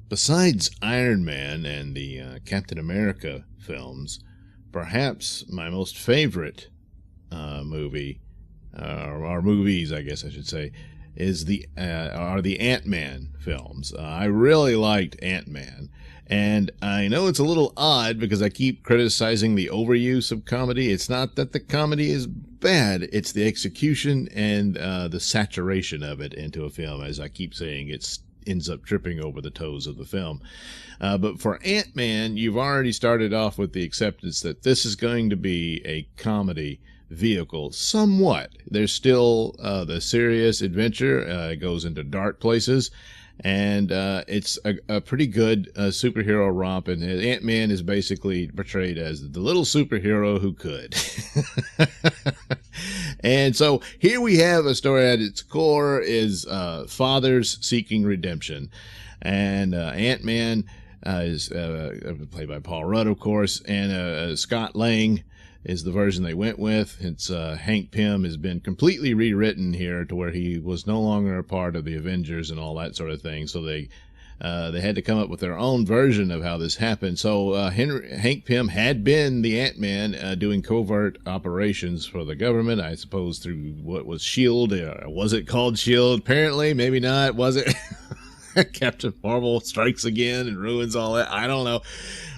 Besides Iron Man and the Captain America films, perhaps my most favorite movie, or movies, I guess I should say, is are the Antman films. I really liked Antman, and I know it's a little odd because I keep criticizing the overuse of comedy. It's not that the comedy is bad; it's the execution and the saturation of it into a film. As I keep saying, it ends up tripping over the toes of the film. But for Ant-Man, you've already started off with the acceptance that this is going to be a comedy vehicle somewhat. There's still the serious adventure. It goes into dark places, and it's a pretty good superhero romp, and Ant-Man is basically portrayed as the little superhero who could. And so here we have a story at its core is fathers seeking redemption, and Ant-Man is played by Paul Rudd, of course, and Scott Lang is the version they went with. It's Hank Pym has been completely rewritten here to where he was no longer a part of the Avengers and all that sort of thing. So they had to come up with their own version of how this happened. So Hank Pym had been the Ant-Man doing covert operations for the government, I suppose through what was S.H.I.E.L.D. Was it called S.H.I.E.L.D.? Apparently, maybe not. Was it? Captain Marvel strikes again and ruins all that. I don't know.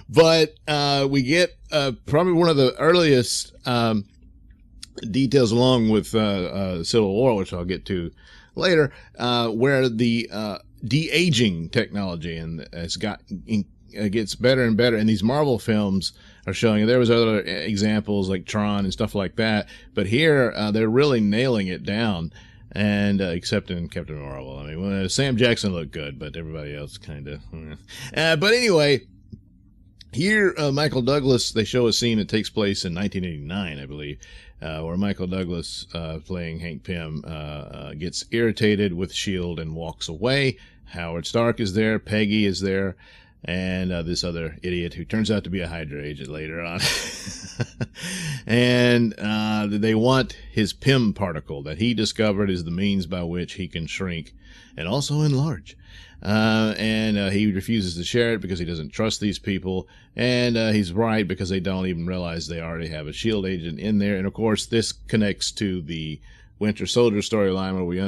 But we get probably one of the earliest details, along with Civil War, which I'll get to later, where the de-aging technology and gets better and better. And these Marvel films are showing. There was other examples like Tron and stuff like that, but here they're really nailing it down. And except in Captain Marvel, I mean, Sam Jackson looked good, but everybody else kind of. But anyway. Here, Michael Douglas, they show a scene that takes place in 1989, I believe, where Michael Douglas, playing Hank Pym, gets irritated with S.H.I.E.L.D. and walks away. Howard Stark is there, Peggy is there, and this other idiot who turns out to be a Hydra agent later on. And they want his Pym particle that he discovered is the means by which he can shrink and also enlarge. And he refuses to share it because he doesn't trust these people, and he's right because they don't even realize they already have a S.H.I.E.L.D. agent in there. And of course this connects to the Winter Soldier storyline, where we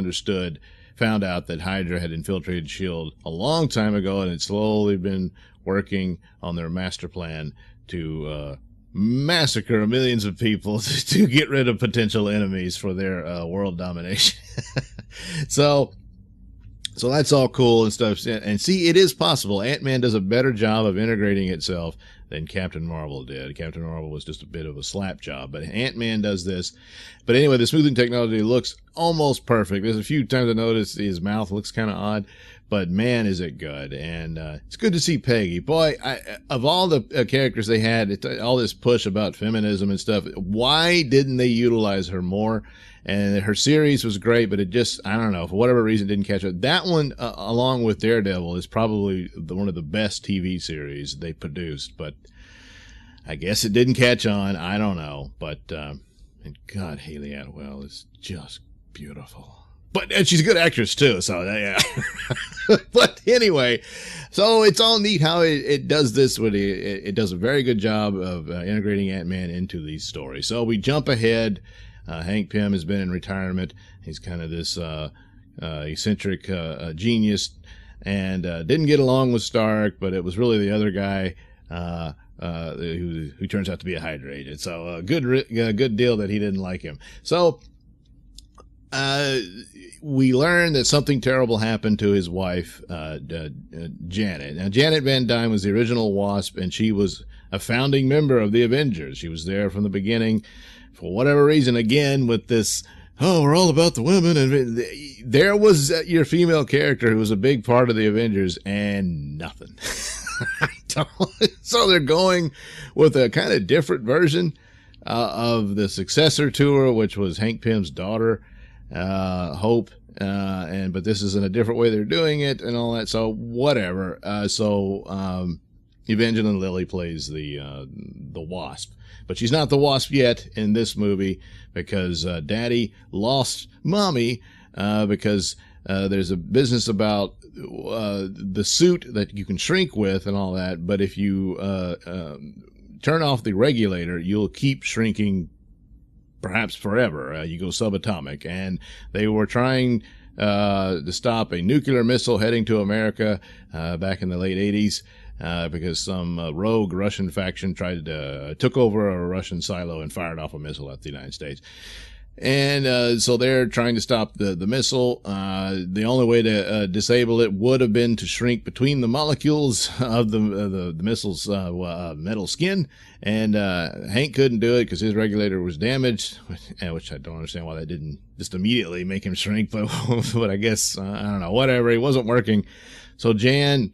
found out that Hydra had infiltrated S.H.I.E.L.D. a long time ago and had slowly been working on their master plan to massacre millions of people to get rid of potential enemies for their world domination. So that's all cool and stuff. And see, it is possible. Ant-Man does a better job of integrating itself than Captain Marvel did. Captain Marvel was just a bit of a slap job, but Ant-Man does this. But anyway, the smoothing technology looks almost perfect. There's a few times I noticed his mouth looks kind of odd, but man, is it good. And it's good to see Peggy. Boy, of all the characters they had, all this push about feminism and stuff, why didn't they utilize her more? And her series was great, but it just, I don't know, for whatever reason, didn't catch it. That one, along with Daredevil, is probably one of the best TV series they produced, but I guess it didn't catch on. I don't know. But, and God, Haley Atwell is just beautiful. And she's a good actress, too, so, yeah. But anyway, so it's all neat how it does this. It does a very good job of integrating Ant-Man into these stories. So we jump ahead. Hank Pym has been in retirement. He's kind of this eccentric genius, and didn't get along with Stark, but it was really the other guy who turns out to be a Hydra agent. So good deal that he didn't like him. So we learn that something terrible happened to his wife, Janet. Now, Janet Van Dyne was the original Wasp, and she was a founding member of the Avengers. She was there from the beginning. For whatever reason, again, with this, we're all about the women. And there was your female character who was a big part of the Avengers, and nothing. So they're going with a kind of different version of the successor to her, which was Hank Pym's daughter, Hope. But this is in a different way they're doing it and all that. So whatever. Evangeline Lilly plays the Wasp. But she's not the Wasp yet in this movie because Daddy lost Mommy because there's a business about the suit that you can shrink with and all that, but if you turn off the regulator, you'll keep shrinking perhaps forever. You go subatomic, and they were trying to stop a nuclear missile heading to America back in the late 80s. Because some rogue Russian faction took over a Russian silo and fired off a missile at the United States. And so they're trying to stop the missile. The only way to disable it would have been to shrink between the molecules of the missile's metal skin. And Hank couldn't do it because his regulator was damaged, which I don't understand why that didn't just immediately make him shrink. But I guess, I don't know, whatever. It wasn't working. So Jan...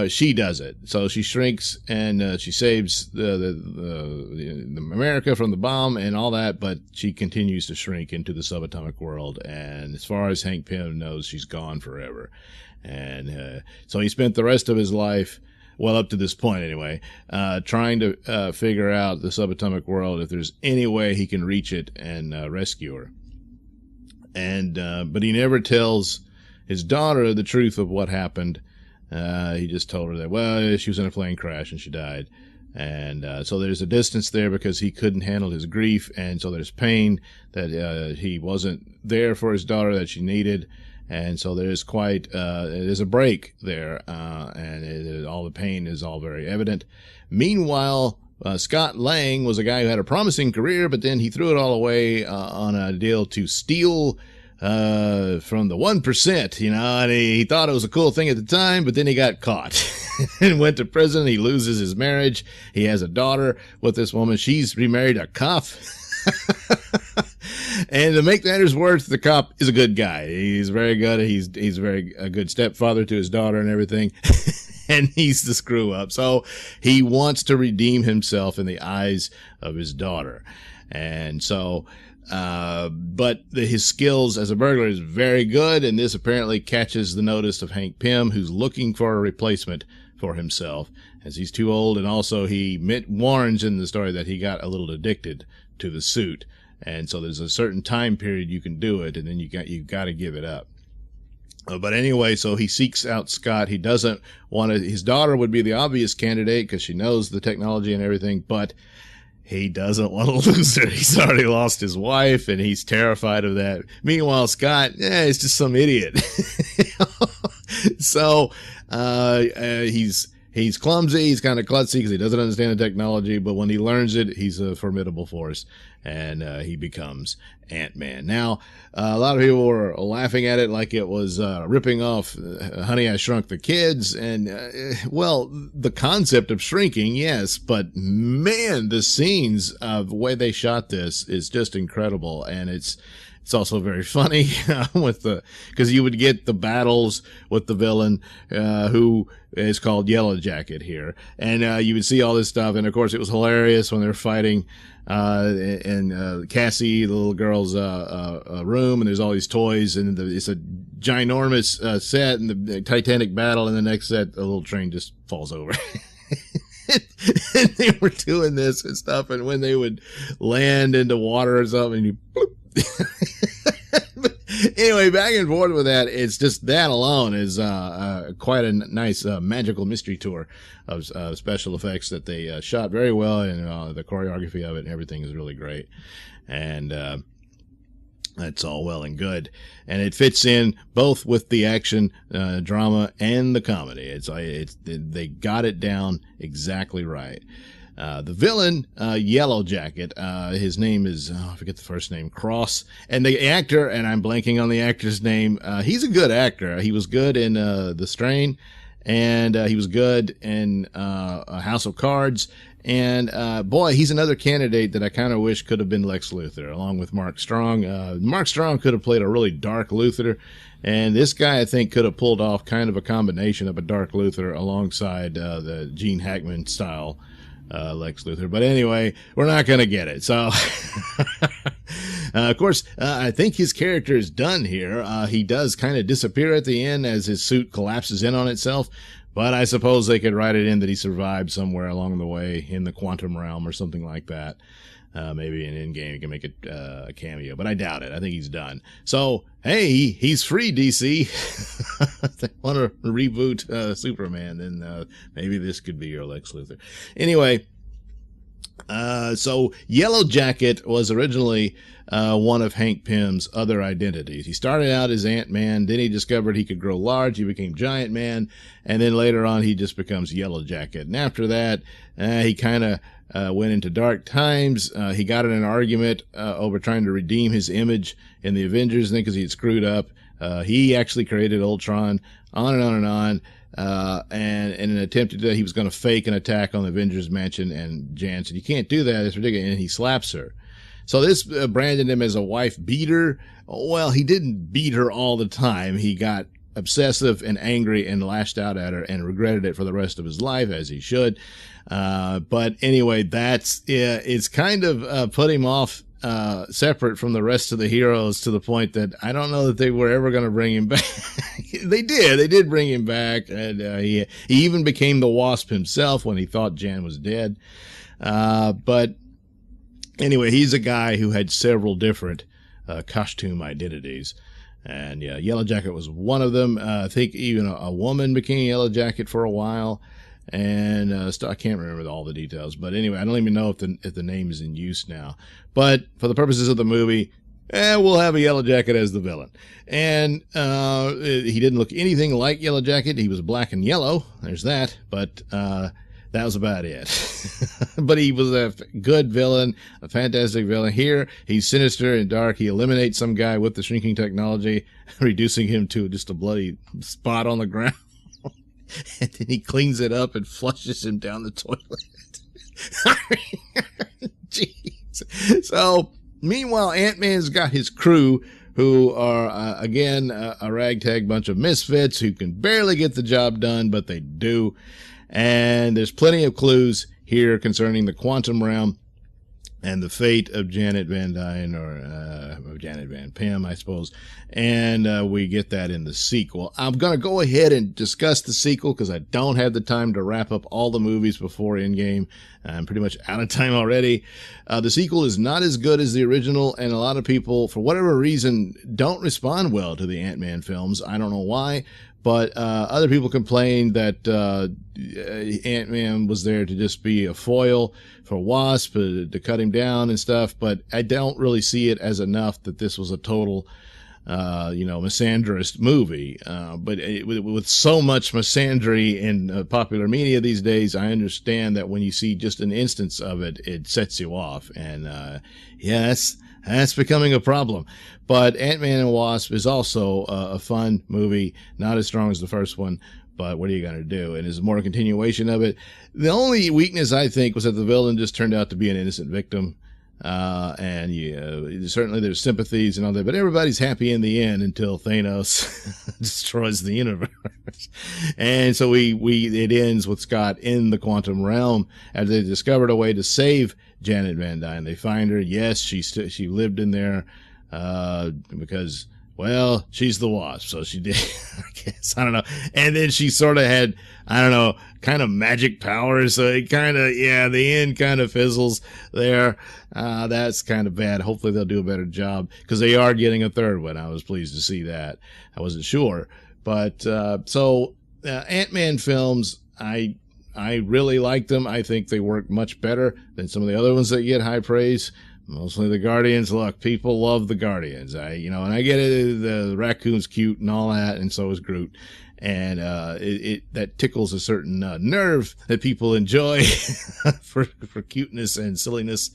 she does it. So she shrinks and she saves the America from the bomb and all that, but she continues to shrink into the subatomic world. And as far as Hank Pym knows, she's gone forever. And so he spent the rest of his life, well, up to this point anyway, trying to figure out the subatomic world, if there's any way he can reach it and rescue her. And but he never tells his daughter the truth of what happened. He just told her that, well, she was in a plane crash and she died. And so there's a distance there because he couldn't handle his grief. And so there's pain that he wasn't there for his daughter that she needed. And so there's there's a break there. And all the pain is all very evident. Meanwhile, Scott Lang was a guy who had a promising career, but then he threw it all away on a deal to steal from the 1%, and he thought it was a cool thing at the time, but then he got caught and went to prison. He loses his marriage. He has a daughter with this woman. She's remarried a cop. And to make matters worse, the cop is a good guy. He's very good. He's a good stepfather to his daughter and everything. And he's the screw up. So he wants to redeem himself in the eyes of his daughter. And so, but his skills as a burglar is very good, and this apparently catches the notice of Hank Pym, who's looking for a replacement for himself, as he's too old, and also he warns in the story that he got a little addicted to the suit, and so there's a certain time period you can do it, and then you got to give it up. But anyway, so he seeks out Scott. He doesn't want to. His daughter would be the obvious candidate because she knows the technology and everything, but he doesn't want to lose her. He's already lost his wife, and he's terrified of that. Meanwhile, Scott, he's just some idiot. So he's clumsy. He's kind of klutzy because he doesn't understand the technology. But when he learns it, he's a formidable force, and he becomes Antman. Now, a lot of people were laughing at it like it was ripping off Honey, I Shrunk the Kids. And, well, the concept of shrinking, yes, but man, the scenes of the way they shot this is just incredible. And it's also very funny because you would get the battles with the villain, who is called Yellow Jacket here. And you would see all this stuff. And of course, it was hilarious when they're fighting in Cassie, the little girl's room, and there's all these toys, and it's a ginormous set, and the Titanic battle, and the next set, a little train just falls over. And they were doing this and stuff, and when they would land into water or something, you bloop. But anyway, back and forth with that, it's just that alone is quite a nice magical mystery tour of special effects that they shot very well, and the choreography of it and everything is really great. And that's all well and good, and it fits in both with the action, drama, and the comedy. They got it down exactly right. The villain, Yellow Jacket, his name is, I forget the first name, Cross. And the actor, and I'm blanking on the actor's name, he's a good actor. He was good in The Strain, and he was good in House of Cards. And boy, he's another candidate that I kind of wish could have been Lex Luthor, along with Mark Strong. Mark Strong could have played a really dark Luthor. And this guy, I think, could have pulled off kind of a combination of a dark Luthor alongside the Gene Hackman style Lex Luthor. But anyway, we're not going to get it. So, of course, I think his character is done here. He does kind of disappear at the end as his suit collapses in on itself. But I suppose they could write it in that he survived somewhere along the way in the quantum realm or something like that. Maybe in Endgame he can make a cameo, but I doubt it. I think he's done. So, hey, he's free, DC. If they want to reboot Superman, then maybe this could be your Lex Luthor. Anyway, so Yellow Jacket was originally one of Hank Pym's other identities. He started out as Ant-Man, then he discovered he could grow large, he became Giant Man, and then later on he just becomes Yellow Jacket. And after that, he kind of went into dark times. He got in an argument over trying to redeem his image in the Avengers thing because he had screwed up. He actually created Ultron, on and on and on. And in an attempt to do that, he was going to fake an attack on the Avengers Mansion, and Jan said, "You can't do that, it's ridiculous," and he slaps her. So this branded him as a wife beater. Well, he didn't beat her all the time. He got obsessive and angry and lashed out at her and regretted it for the rest of his life, as he should. But anyway, it's kind of put him off separate from the rest of the heroes to the point that I don't know that they were ever going to bring him back. They did bring him back, and he even became the Wasp himself when he thought Jan was dead. But anyway, he's a guy who had several different costume identities. And yeah, Yellow Jacket was one of them. I think even a woman became Yellow Jacket for a while. And I can't remember all the details. But anyway, I don't even know if the name is in use now. But for the purposes of the movie, we'll have a Yellow Jacket as the villain. And he didn't look anything like Yellow Jacket. He was black and yellow. There's that. But that was about it. But he was a good villain, a fantastic villain. Here, he's sinister and dark. He eliminates some guy with the shrinking technology, reducing him to just a bloody spot on the ground. And then he cleans it up and flushes him down the toilet. Jeez. So, meanwhile, Ant-Man's got his crew, who are, again, a ragtag bunch of misfits who can barely get the job done, but they do. And there's plenty of clues here concerning the quantum realm and the fate of Janet Van Dyne, or Janet Van Pym, I suppose. And we get that in the sequel. I'm going to go ahead and discuss the sequel because I don't have the time to wrap up all the movies before Endgame. I'm pretty much out of time already. The sequel is not as good as the original, and a lot of people, for whatever reason, don't respond well to the Ant-Man films. I don't know why. But other people complained that Ant-Man was there to just be a foil for Wasp, to cut him down and stuff. But I don't really see it as enough that this was a total, misandrist movie. But with so much misandry in popular media these days, I understand that when you see just an instance of it, it sets you off. And yes. That's becoming a problem. But Ant-Man and Wasp is also a fun movie, not as strong as the first one, but what are you going to do? And it's more a continuation of it. The only weakness, I think, was that the villain just turned out to be an innocent victim. Certainly there's sympathies and all that, but everybody's happy in the end until Thanos destroys the universe. And so it ends with Scott in the quantum realm as they discovered a way to save Janet Van Dyne. They find her. Yes, she lived in there, because, well, she's the Wasp, so she did, I guess. I don't know. And then she sort of had, I don't know, kind of magic powers. So it kind of, the end kind of fizzles there. That's kind of bad. Hopefully they'll do a better job because they are getting a third one. I was pleased to see that. I wasn't sure. But, Ant-Man films, I really like them. I think they work much better than some of the other ones that get high praise. Mostly the Guardians. Look, people love the Guardians. And I get it. The raccoon's cute and all that, and so is Groot. And that tickles a certain nerve that people enjoy for cuteness and silliness.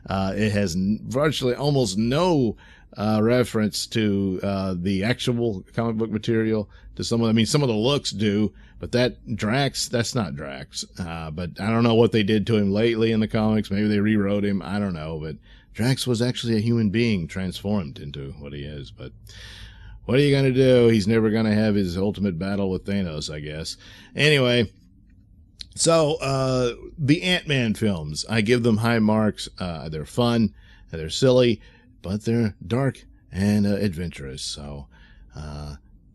It has virtually almost no reference to the actual comic book material. To some of the looks do, but that's not Drax. But I don't know what they did to him lately in the comics. Maybe they rewrote him. I don't know. But Drax was actually a human being transformed into what he is. But what are you going to do? He's never going to have his ultimate battle with Thanos, I guess. Anyway, so the Ant-Man films, I give them high marks. They're fun, they're silly, but they're dark and adventurous. So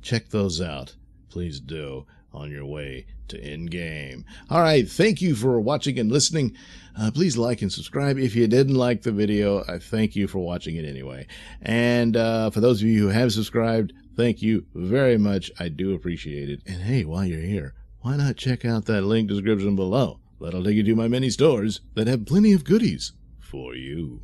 check those out. Please do. on your way to endgame. All right, thank you for watching and listening. Please like and subscribe. If you didn't like the video, I thank you for watching it anyway. And for those of you who have subscribed, thank you very much. I do appreciate it. And hey, while you're here, why not check out that link description below? That'll take you to my many stores that have plenty of goodies for you.